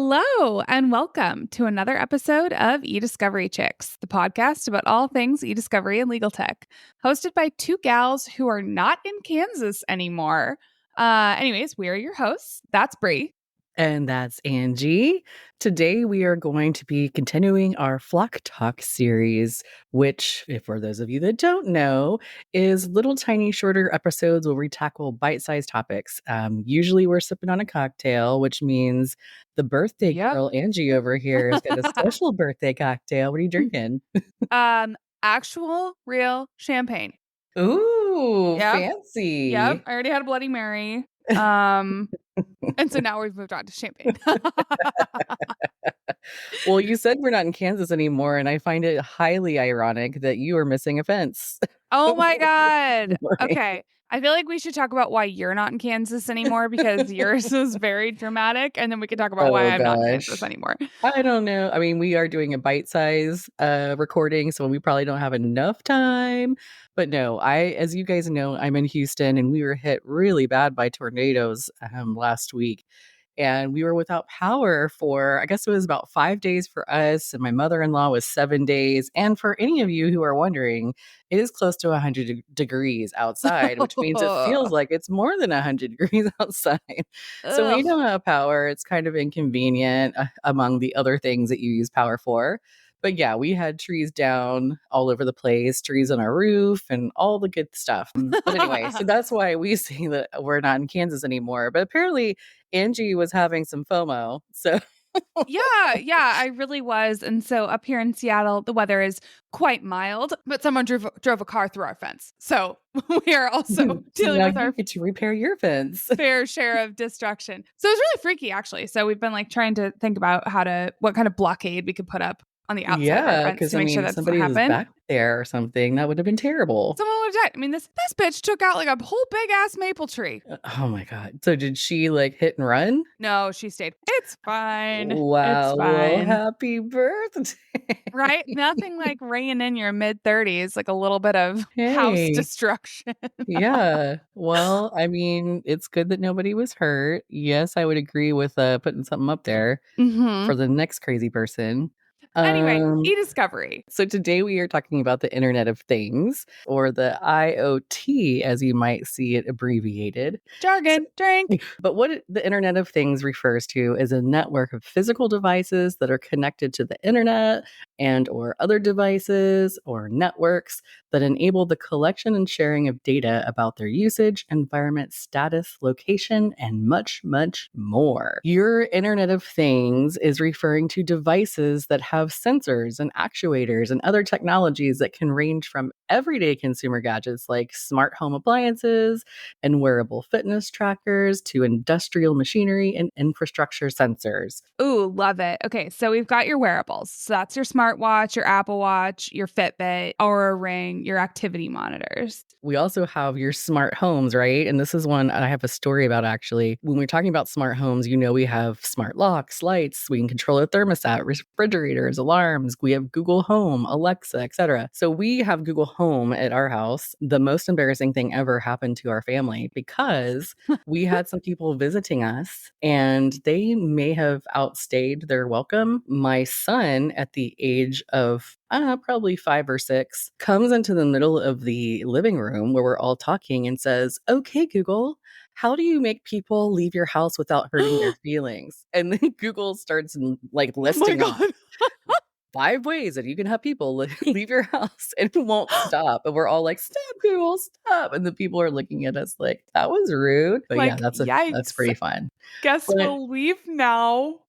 Hello, and welcome to another episode of eDiscovery Chicks, the podcast about all things eDiscovery and legal tech, hosted by two gals who are not in Kansas anymore. Anyways, we are your hosts. That's Bree. And that's Angie. Today we are going to be continuing our Flock Talk series, which, if for those of you that don't know, is little tiny shorter episodes where we tackle bite-sized topics. Usually we're sipping on a cocktail, which means the birthday girl, Angie over here, has got a special birthday cocktail. What are you drinking? Actual real champagne. Ooh, fancy. Yep, I already had a Bloody Mary. And so now we've moved on to champagne. Well, you said we're not in Kansas anymore, and I find it highly ironic that you are missing a fence. Oh my God. Okay. I feel like we should talk about why you're not in Kansas anymore because yours is very dramatic. And then we can talk about why I'm not in Kansas anymore. I don't know. I mean, we are doing a bite-size recording, so we probably don't have enough time. But no, as you guys know, I'm in Houston, and we were hit really bad by tornadoes last week. And we were without power for, I guess it was about 5 days for us. And my mother-in-law was 7 days. And for any of you who are wondering, it is close to 100 degrees outside, which means it feels like it's more than 100 degrees outside. So when you don't have power, it's kind of inconvenient among the other things that you use power for. But yeah, we had trees down all over the place, trees on our roof and all the good stuff. But anyway, so that's why we say that we're not in Kansas anymore. But apparently Angie was having some FOMO. So yeah, I really was. And so up here in Seattle, the weather is quite mild, but someone drove a car through our fence. So we are also dealing with our get to repair your fence. fair share of destruction. So it was really freaky, actually. So we've been like trying to think about what kind of blockade we could put up on the outside of our fence to make sure that somebody was back there or something, that would have been terrible. Someone would have died. I mean, this bitch took out like a whole big ass maple tree. Oh my God. So did she like hit and run? No, she stayed. It's fine. Wow. It's fine. Well, happy birthday. Right? Nothing like reining in your mid-30s, like a little bit of house destruction. Yeah. Well, I mean, it's good that nobody was hurt. Yes, I would agree with putting something up there for the next crazy person. Anyway, eDiscovery. So today we are talking about the Internet of Things, or the IoT, as you might see it abbreviated. Jargon, drink. But what the Internet of Things refers to is a network of physical devices that are connected to the internet and or other devices or networks that enable the collection and sharing of data about their usage, environment, status, location, and much, much more. Your Internet of Things is referring to devices that have sensors and actuators and other technologies that can range from everyday consumer gadgets like smart home appliances and wearable fitness trackers to industrial machinery and infrastructure sensors. Ooh, love it. Okay, so we've got your wearables. So that's your smartwatch, your Apple Watch, your Fitbit, Oura Ring, your activity monitors. We also have your smart homes, right? And this is one I have a story about, actually. When we're talking about smart homes, we have smart locks, lights, we can control a thermostat, refrigerators, alarms. We have Google Home, Alexa, etc. So we have Google Home at our house. The most embarrassing thing ever happened to our family because we had some people visiting us and they may have outstayed their welcome. My son, at the age of probably 5 or 6, comes into the middle of the living room where we're all talking and says, "Okay, Google, how do you make people leave your house without hurting their feelings?" And then Google starts like listing off 5 ways that you can have people leave your house, and it won't stop. And we're all like, "Stop, Google, stop!" And the people are looking at us like, "That was rude." But like, yeah, that's pretty fun. Guess we'll leave now.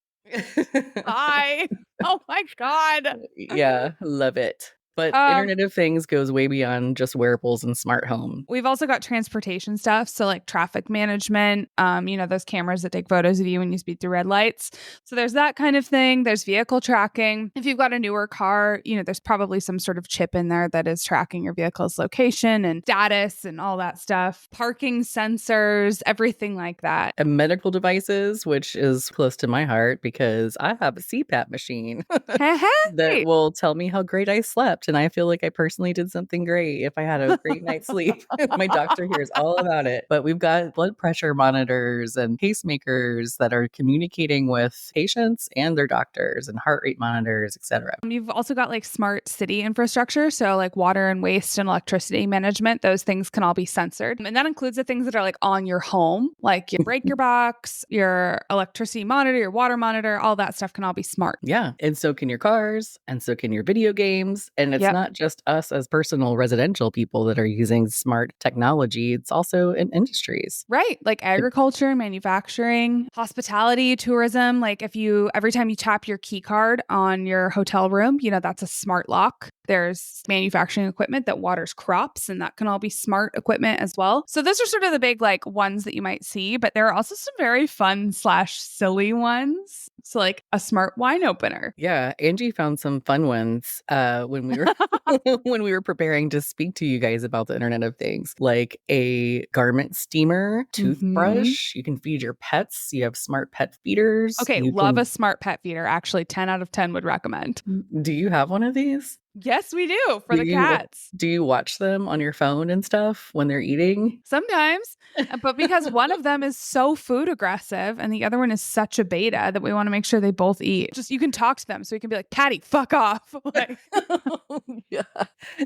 Bye. Oh my God. Yeah, love it. But Internet of Things goes way beyond just wearables and smart home. We've also got transportation stuff. So like traffic management, those cameras that take photos of you when you speed through red lights. So there's that kind of thing. There's vehicle tracking. If you've got a newer car, there's probably some sort of chip in there that is tracking your vehicle's location and status and all that stuff. Parking sensors, everything like that. And medical devices, which is close to my heart because I have a CPAP machine that will tell me how great I slept and I feel like I personally did something great if I had a great night's sleep. My doctor hears all about it. But we've got blood pressure monitors and pacemakers that are communicating with patients and their doctors, and heart rate monitors, etc. You've also got like smart city infrastructure. So like water and waste and electricity management, those things can all be censored. And that includes the things that are like on your home, like your breaker box, your electricity monitor, your water monitor, all that stuff can all be smart. Yeah. And so can your cars, and so can your video games. And it's not just us as personal residential people that are using smart technology, it's also in industries. Right. Like agriculture, manufacturing, hospitality, tourism. Like every time you tap your key card on your hotel room, that's a smart lock. There's manufacturing equipment that waters crops, and that can all be smart equipment as well. So those are sort of the big like ones that you might see, but there are also some very fun / silly ones. So like a smart wine opener. Yeah, Angie found some fun ones when we were when we were preparing to speak to you guys about the Internet of Things, like a garment steamer, toothbrush. You can feed your pets. You have smart pet feeders. Okay, love a smart pet feeder. Actually, 10 out of 10 would recommend. Do you have one of these? Yes, we do for the cats. Do you watch them on your phone and stuff when they're eating? Sometimes, but because one of them is so food aggressive and the other one is such a beta that we want to make sure they both eat. Just you can talk to them so you can be like, Patty, fuck off. Like, yeah,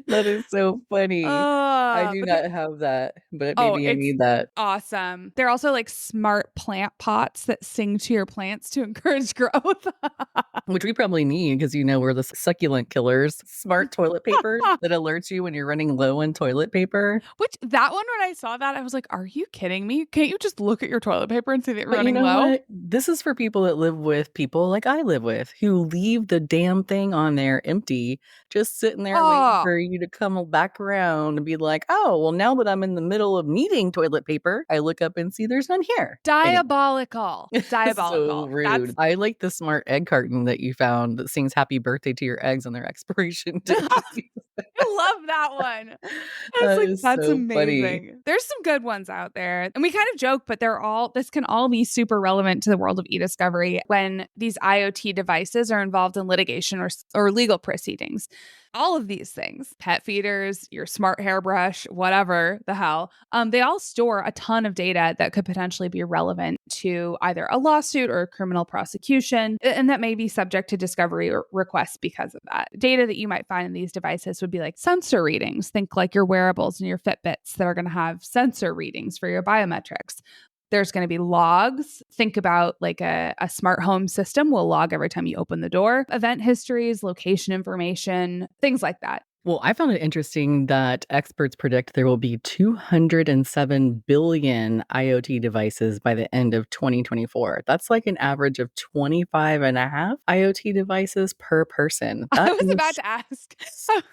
that is so funny. I do not have that, but maybe I need that. Awesome. They're also like smart plant pots that sing to your plants to encourage growth. Which we probably need because we're the succulent killers. Smart toilet paper that alerts you when you're running low on toilet paper. Which that one, when I saw that, I was like, are you kidding me? Can't you just look at your toilet paper and see that you're running low? What? This is for people that live with people like I live with, who leave the damn thing on there empty, just sitting there waiting for you to come back around and be like, oh, well, now that I'm in the middle of needing toilet paper, I look up and see there's none here. Diabolical. Diabolical. So rude. I like the smart egg carton that you found that sings happy birthday to your eggs on their expiration date. I love that one. That's so amazing. Funny. There's some good ones out there. And we kind of joke, but this can all be super relevant to the world of e-discovery when these IoT devices are involved in litigation or legal proceedings. All of these things, pet feeders, your smart hairbrush, whatever the hell, they all store a ton of data that could potentially be relevant to either a lawsuit or a criminal prosecution, and that may be subject to discovery or requests because of that. Data that you might find in these devices would be like sensor readings. Think like your wearables and your Fitbits that are going to have sensor readings for your biometrics. There's going to be logs. Think about like a smart home system will log every time you open the door, event histories, location information, things like that. Well, I found it interesting that experts predict there will be 207 billion IoT devices by the end of 2024. That's like an average of 25 and a half IoT devices per person. I was about to ask.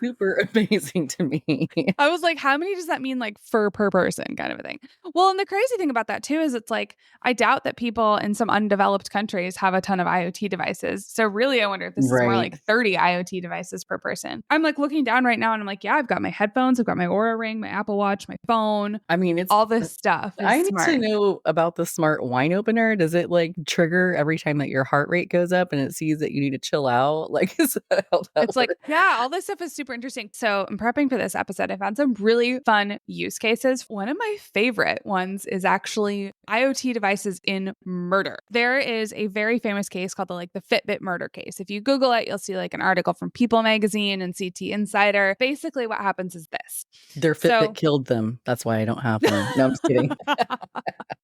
Super amazing to me. I was like, how many does that mean like per person kind of a thing? Well, and the crazy thing about that too is it's like, I doubt that people in some undeveloped countries have a ton of IoT devices. So really, I wonder if this is more like 30 IoT devices per person. I'm like looking down right now and I'm like, yeah, I've got my headphones, I've got my Oura Ring, my Apple Watch, my phone. I mean, it's all this stuff. I need to know about the smart wine opener. Does it like trigger every time that your heart rate goes up and it sees that you need to chill out? Like, is that how that it's works? Like, yeah, all this stuff is super interesting. So I'm prepping for this episode. I found some really fun use cases. One of my favorite ones is actually IoT devices in murder. There is a very famous case called the Fitbit murder case. If you Google it, you'll see like an article from People magazine and CT Insider. Basically what happens is this. Their Fitbit killed them. That's why I don't have them. No, I'm just kidding.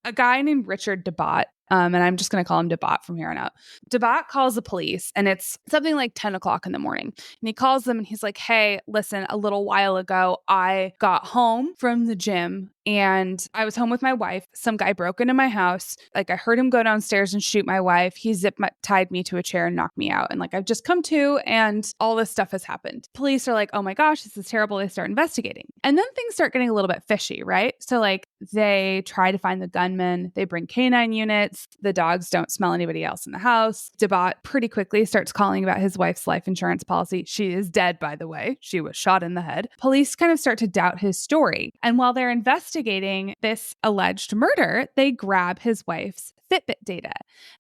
A guy named Richard DeBott, and I'm just going to call him DeBott from here on out. DeBott calls the police, and it's something like 10 o'clock in the morning. And he calls them, and he's like, hey, listen, a little while ago, I got home from the gym, and I was home with my wife. Some guy broke into my house. Like, I heard him go downstairs and shoot my wife. He tied me to a chair and knocked me out. And like, I've just come to, and all this stuff has happened. Police are like, oh my gosh, this is terrible. They start investigating. And then things start getting a little bit fishy, right? So like, They try to find the gunman. They bring canine units. The dogs don't smell anybody else in the house. DeBot pretty quickly starts calling about his wife's life insurance policy. She is dead, by the way. She was shot in the head. Police kind of start to doubt his story. And while they're investigating this alleged murder, they grab his wife's Fitbit data.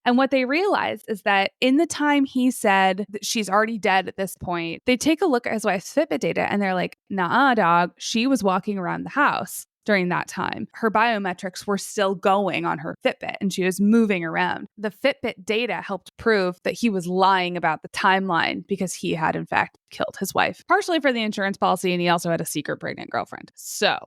And what they realize is that in the time he said that she's already dead at this point, they take a look at his wife's Fitbit data and they're like, nah, dog, she was walking around the house during that time. Her biometrics were still going on her Fitbit and she was moving around. The Fitbit data helped prove that he was lying about the timeline because he had, in fact, killed his wife, partially for the insurance policy, and he also had a secret pregnant girlfriend. So,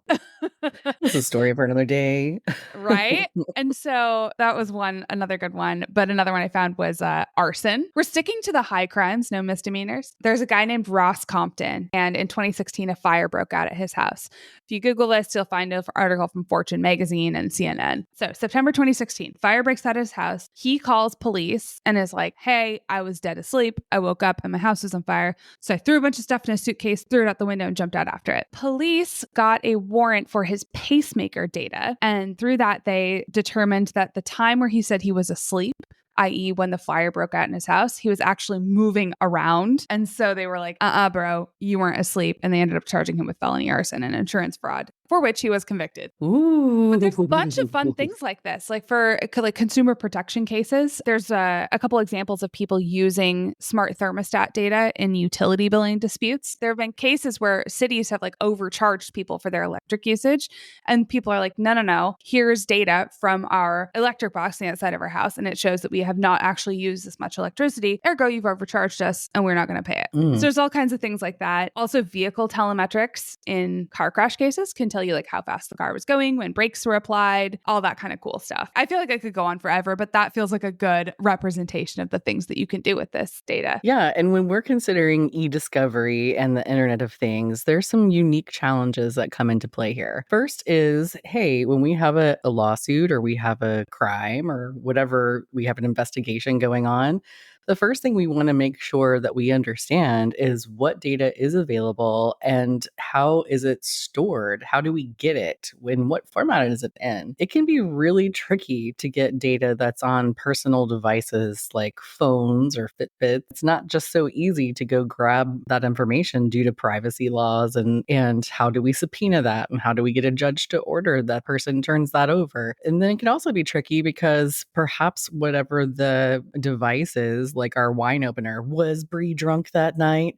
That's a story for another day. Right? And so that was another good one. But another one I found was arson. We're sticking to the high crimes, no misdemeanors. There's a guy named Ross Compton, and in 2016, a fire broke out at his house. If you Google this, you'll find an article from Fortune magazine and CNN. So September 2016, fire breaks out at his house. He calls police and is like, hey, I was dead asleep. I woke up and my house was on fire. So I threw a bunch of stuff in a suitcase, threw it out the window, and jumped out after it. Police got a warrant for his pacemaker data. And through that, they determined that the time where he said he was asleep, i.e., when the fire broke out in his house, he was actually moving around. And so they were like, bro, you weren't asleep. And they ended up charging him with felony arson and insurance fraud, for which he was convicted. Ooh. But there's a bunch of fun things like this. Like for like consumer protection cases, there's a couple examples of people using smart thermostat data in utility billing disputes. There have been cases where cities have like overcharged people for their electric usage. And people are like, no, here's data from our electric box on the outside of our house. And it shows that we have not actually used as much electricity. Ergo, you've overcharged us and we're not going to pay it. So there's all kinds of things like that. Also, vehicle telemetrics in car crash cases can tell you like how fast the car was going, when brakes were applied, all that kind of cool stuff. I feel like I could go on forever, but that feels like a good representation of the things that you can do with this data. Yeah. And when we're considering e-discovery and the Internet of Things, there's some unique challenges that come into play here. First is, hey, when we have a lawsuit or we have a crime or whatever, we have an investigation going on, the first thing we want to make sure that we understand is what data is available and how is it stored? How do we get it? In what format is it in? It can be really tricky to get data that's on personal devices like phones or Fitbit. It's not just so easy to go grab that information due to privacy laws and how do we subpoena that and how do we get a judge to order that person turns that over? And then it can also be tricky because perhaps whatever the device is, like our wine opener, was Brie drunk that night?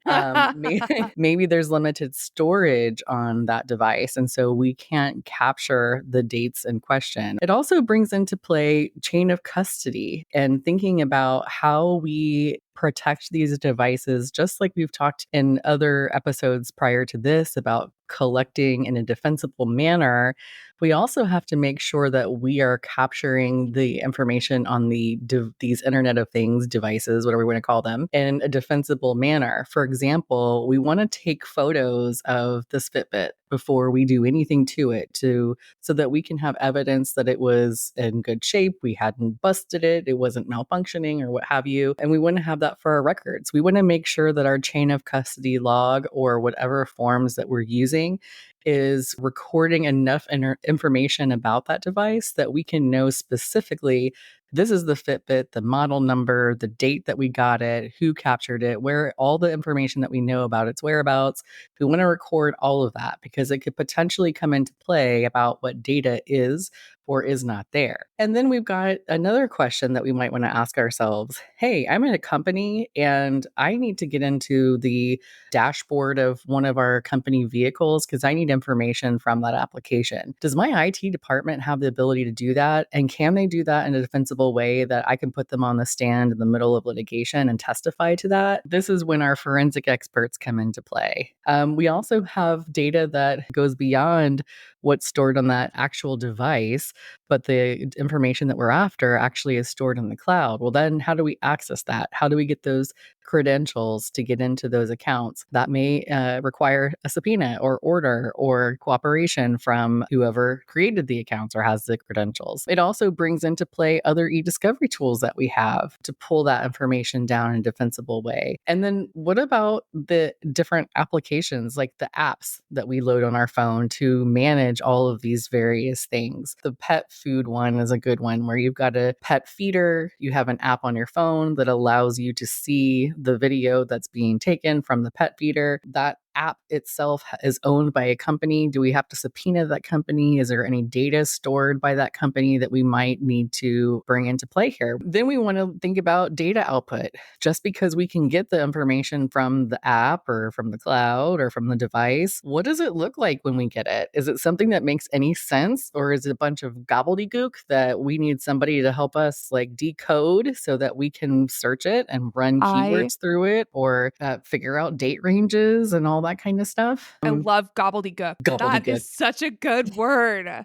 Maybe there's limited storage on that device, and so we can't capture the dates in question. It also brings into play chain of custody and thinking about how we protect these devices, just like we've talked in other episodes prior to this about collecting in a defensible manner. We also have to make sure that we are capturing the information on these Internet of Things devices, whatever we want to call them, in a defensible manner. For example, we want to take photos of this Fitbit before we do anything to it so that we can have evidence that it was in good shape, we hadn't busted it, it wasn't malfunctioning or what have you. And we want to have that for our records. We want to make sure that our chain of custody log or whatever forms that we're using is recording enough information about that device that we can know specifically this is the Fitbit, the model number, the date that we got it, who captured it, where all the information that we know about its whereabouts. We want to record all of that because it could potentially come into play about what data is or is not there. And then we've got another question that we might want to ask ourselves. Hey, I'm in a company and I need to get into the dashboard of one of our company vehicles because I need information from that application. Does my IT department have the ability to do that? And can they do that in a defensible way that I can put them on the stand in the middle of litigation and testify to that? This is when our forensic experts come into play. We also have data that goes beyond what's stored on that actual device, but the information that we're after actually is stored in the cloud. Well, then how do we access that? How do we get those credentials to get into those accounts, that may require a subpoena or order or cooperation from whoever created the accounts or has the credentials. It also brings into play other e-discovery tools that we have to pull that information down in a defensible way. And then what about the different applications, like the apps that we load on our phone to manage all of these various things? The pet food one is a good one, where you've got a pet feeder, you have an app on your phone that allows you to see the video that's being taken from the pet feeder. That app itself is owned by a company. Do we have to subpoena that company? Is there any data stored by that company that we might need to bring into play here? Then we want to think about data output. Just because we can get the information from the app or from the cloud or from the device, what does it look like when we get it? Is it something that makes any sense, or is it a bunch of gobbledygook that we need somebody to help us like decode so that we can search it and run keywords through it, or figure out date ranges and all that kind of stuff? I love gobbledygook. That is such a good word.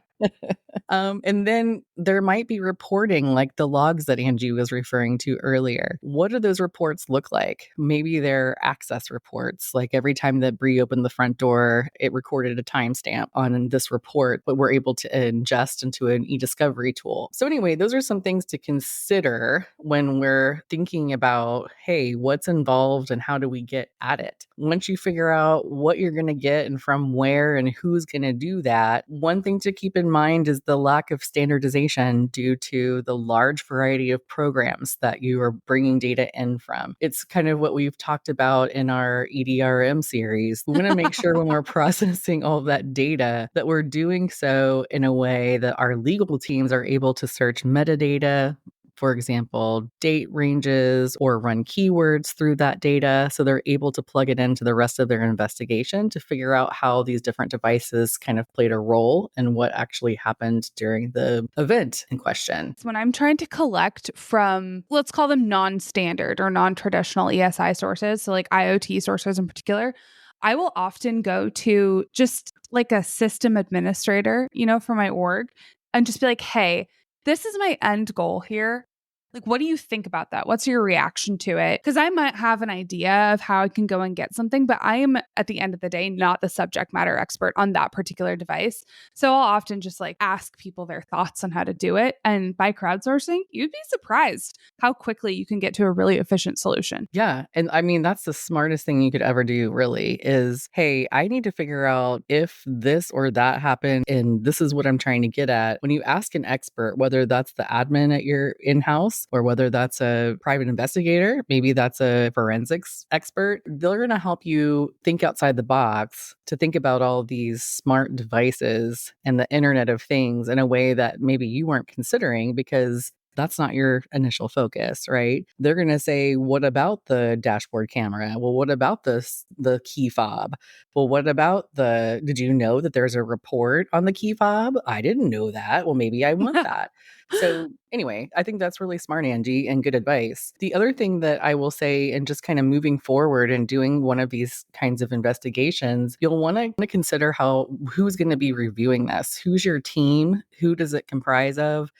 And then there might be reporting, like the logs that Angie was referring to earlier. What do those reports look like? Maybe they're access reports. Like every time that Bree opened the front door, it recorded a timestamp on this report, but we're able to ingest into an e-discovery tool. So anyway, those are some things to consider when we're thinking about, hey, what's involved and how do we get at it? Once you figure out what you're going to get and from where and who's going to do that, one thing to keep in mind is the lack of standardization due to the large variety of programs that you are bringing data in from. It's kind of what we've talked about in our EDRM series. We want to make sure when we're processing all of that data that we're doing so in a way that our legal teams are able to search metadata, for example, date ranges, or run keywords through that data. So they're able to plug it into the rest of their investigation to figure out how these different devices kind of played a role in what actually happened during the event in question. When I'm trying to collect from, let's call them non-standard or non-traditional ESI sources, so like IoT sources in particular, I will often go to just like a system administrator, for my org, and just be like, hey, this is my end goal here. Like, what do you think about that? What's your reaction to it? Because I might have an idea of how I can go and get something, but I am, at the end of the day, not the subject matter expert on that particular device. So I'll often just like ask people their thoughts on how to do it. And by crowdsourcing, you'd be surprised how quickly you can get to a really efficient solution. Yeah. And I mean, that's the smartest thing you could ever do, really, is, hey, I need to figure out if this or that happened, and this is what I'm trying to get at. When you ask an expert, whether that's the admin at your in-house or whether that's a private investigator, maybe that's a forensics expert, they're going to help you think outside the box to think about all these smart devices and the Internet of Things in a way that maybe you weren't considering, because that's not your initial focus, right? They're going to say, what about the dashboard camera? Well, what about the key fob? Well, what about did you know that there's a report on the key fob? I didn't know that. Well, maybe I want that. So anyway, I think that's really smart, Angie, and good advice. The other thing that I will say, and just kind of moving forward and doing one of these kinds of investigations, you'll want to consider who's going to be reviewing this. Who's your team? Who does it comprise of?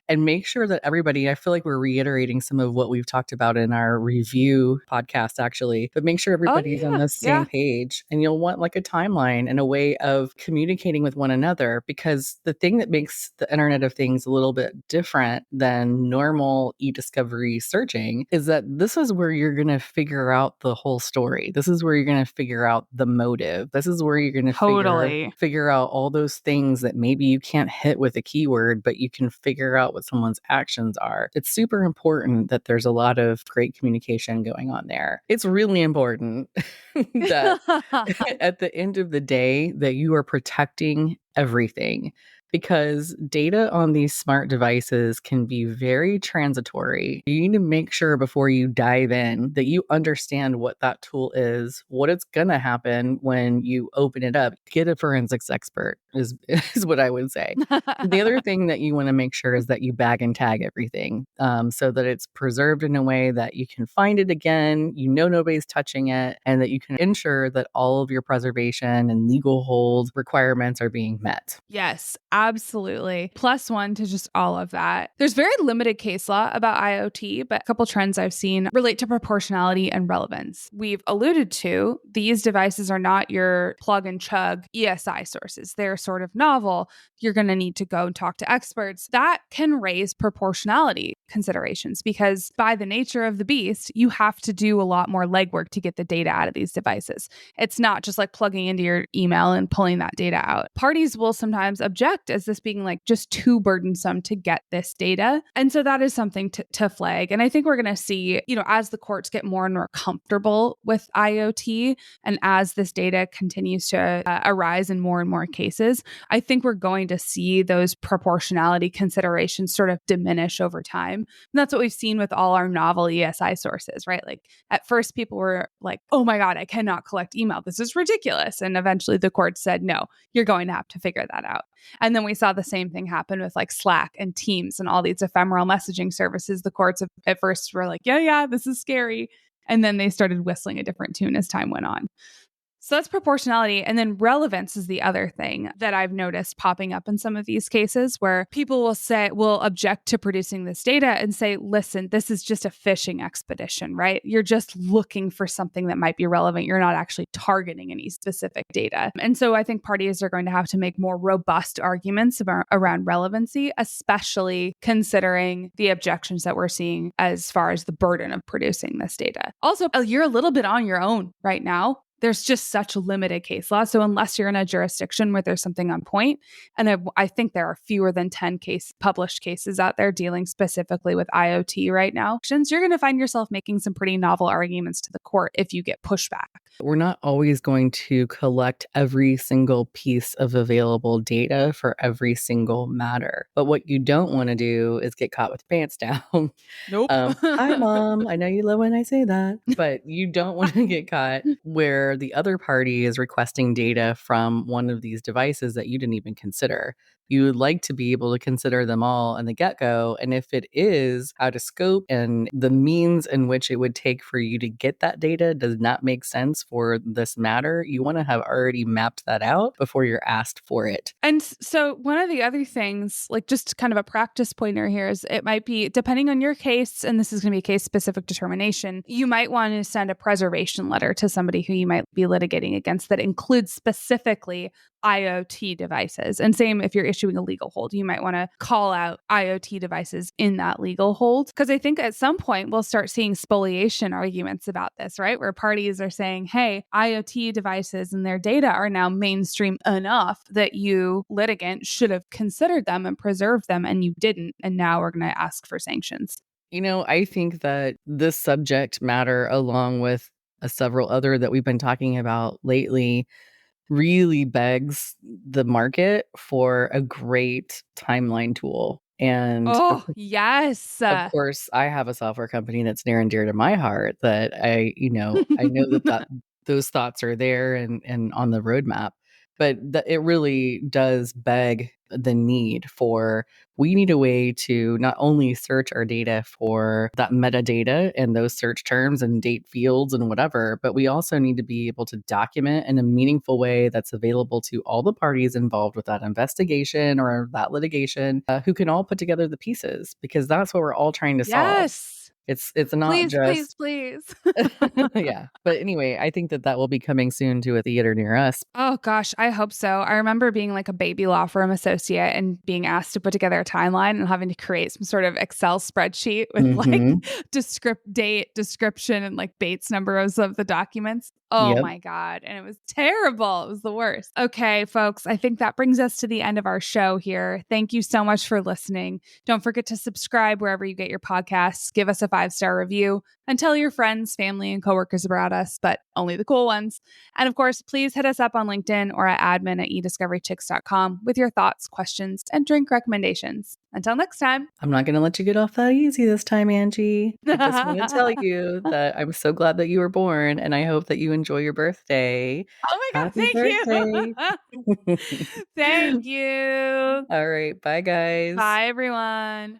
And make sure that everybody, I feel like we're reiterating some of what we've talked about in our review podcast, actually, but make sure everybody's on the same page. And you'll want like a timeline and a way of communicating with one another, because the thing that makes the Internet of Things a little bit different than normal e-discovery searching is that this is where you're going to figure out the whole story. This is where you're going to figure out the motive. This is where you're going to figure out all those things that maybe you can't hit with a keyword, but you can figure out what someone's actions are. It's super important that there's a lot of great communication going on there. It's really important that at the end of the day that you are protecting everything, because data on these smart devices can be very transitory. You need to make sure before you dive in that you understand what that tool is, what it's going to happen when you open it up. Get a forensics expert is what I would say. The other thing that you want to make sure is that you bag and tag everything so that it's preserved in a way that you can find it again, nobody's touching it, and that you can ensure that all of your preservation and legal hold requirements are being met. Yes, Absolutely. Plus one to just all of that. There's very limited case law about IoT, but a couple trends I've seen relate to proportionality and relevance. We've alluded to these devices are not your plug and chug ESI sources. They're sort of novel. You're going to need to go and talk to experts. That can raise proportionality considerations because by the nature of the beast, you have to do a lot more legwork to get the data out of these devices. It's not just like plugging into your email and pulling that data out. Parties will sometimes object as this being like just too burdensome to get this data. And so that is something to flag. And I think we're going to see, as the courts get more and more comfortable with IoT and as this data continues to arise in more and more cases, I think we're going to see those proportionality considerations sort of diminish over time. And that's what we've seen with all our novel ESI sources, right? Like at first people were like, oh my God, I cannot collect email. This is ridiculous. And eventually the court said, no, you're going to have to figure that out. And then we saw the same thing happen with like Slack and Teams and all these ephemeral messaging services. The courts at first were like, yeah, this is scary. And then they started whistling a different tune as time went on. So that's proportionality. And then relevance is the other thing that I've noticed popping up in some of these cases where people will object to producing this data and say, listen, this is just a fishing expedition, right? You're just looking for something that might be relevant. You're not actually targeting any specific data. And so I think parties are going to have to make more robust arguments around relevancy, especially considering the objections that we're seeing as far as the burden of producing this data. Also, you're a little bit on your own right now. There's just such limited case law. So unless you're in a jurisdiction where there's something on point, and I think there are fewer than 10 published cases out there dealing specifically with IoT right now, you're going to find yourself making some pretty novel arguments to the court if you get pushback. We're not always going to collect every single piece of available data for every single matter. But what you don't want to do is get caught with pants down. Nope. Hi, Mom. I know you love when I say that, but you don't want to get caught where the other party is requesting data from one of these devices that you didn't even consider. You would like to be able to consider them all in the get-go. And if it is out of scope and the means in which it would take for you to get that data does not make sense for this matter, you want to have already mapped that out before you're asked for it. And so one of the other things, like just kind of a practice pointer here, is it might be, depending on your case, and this is going to be a case-specific determination, you might want to send a preservation letter to somebody who you might be litigating against that includes specifically IoT devices. And same if you're issuing a legal hold, you might want to call out IoT devices in that legal hold. Because I think at some point we'll start seeing spoliation arguments about this, right? Where parties are saying, hey, IoT devices and their data are now mainstream enough that you, litigant, should have considered them and preserved them, and you didn't. And now we're going to ask for sanctions. I think that this subject matter, along with several other that we've been talking about lately, really begs the market for a great timeline tool. And yes. Of course, I have a software company that's near and dear to my heart that I know that those thoughts are there and on the roadmap. But it really does beg the need for, we need a way to not only search our data for that metadata and those search terms and date fields and whatever, but we also need to be able to document in a meaningful way that's available to all the parties involved with that investigation or that litigation, who can all put together the pieces, because that's what we're all trying to solve. Yes. It's not Please. Yeah. But anyway, I think that will be coming soon to a theater near us. Oh gosh, I hope so. I remember being like a baby law firm associate and being asked to put together a timeline and having to create some sort of Excel spreadsheet with like date, description, and like Bates numbers of the documents. Oh my God. And it was terrible. It was the worst. Okay, folks, I think that brings us to the end of our show here. Thank you so much for listening. Don't forget to subscribe wherever you get your podcasts. Give us a 5-star review and tell your friends, family, and coworkers about us, but only the cool ones. And of course, please hit us up on LinkedIn or at admin@ediscoverychicks.com with your thoughts, questions, and drink recommendations. Until next time. I'm not going to let you get off that easy this time, Angie. I just want to tell you that I'm so glad that you were born, and I hope that you enjoy your birthday. Oh my God, Happy birthday. Thank you. All right. Bye, guys. Bye, everyone.